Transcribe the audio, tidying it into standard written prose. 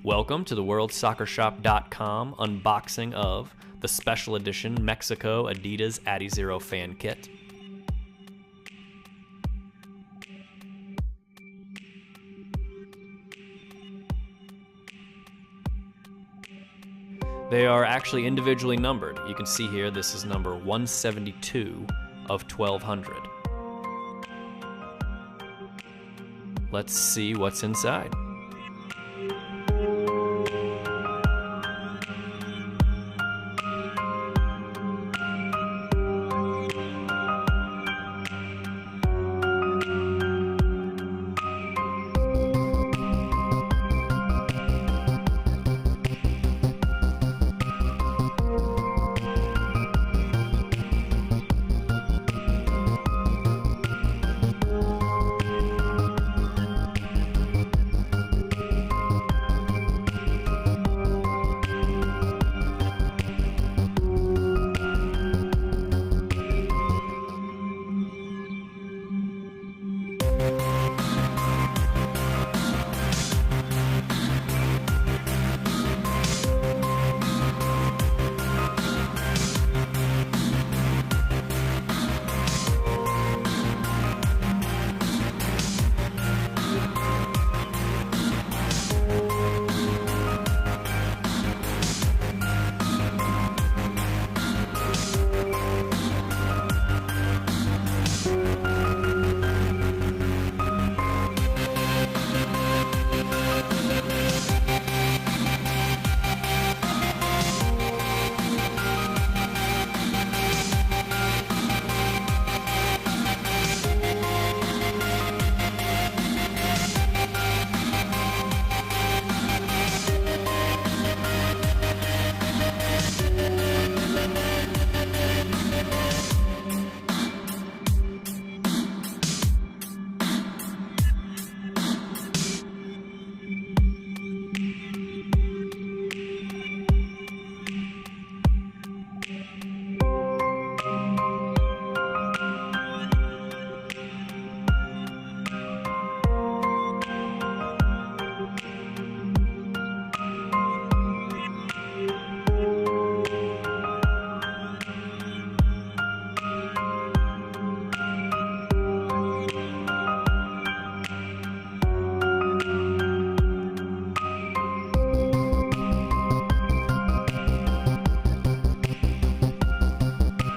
Welcome to the WorldSoccerShop.com unboxing of the Special Edition Mexico Adidas Adizero Fan Kit. They are actually individually numbered. You can see here this is number 172 of 1200. Let's see what's inside.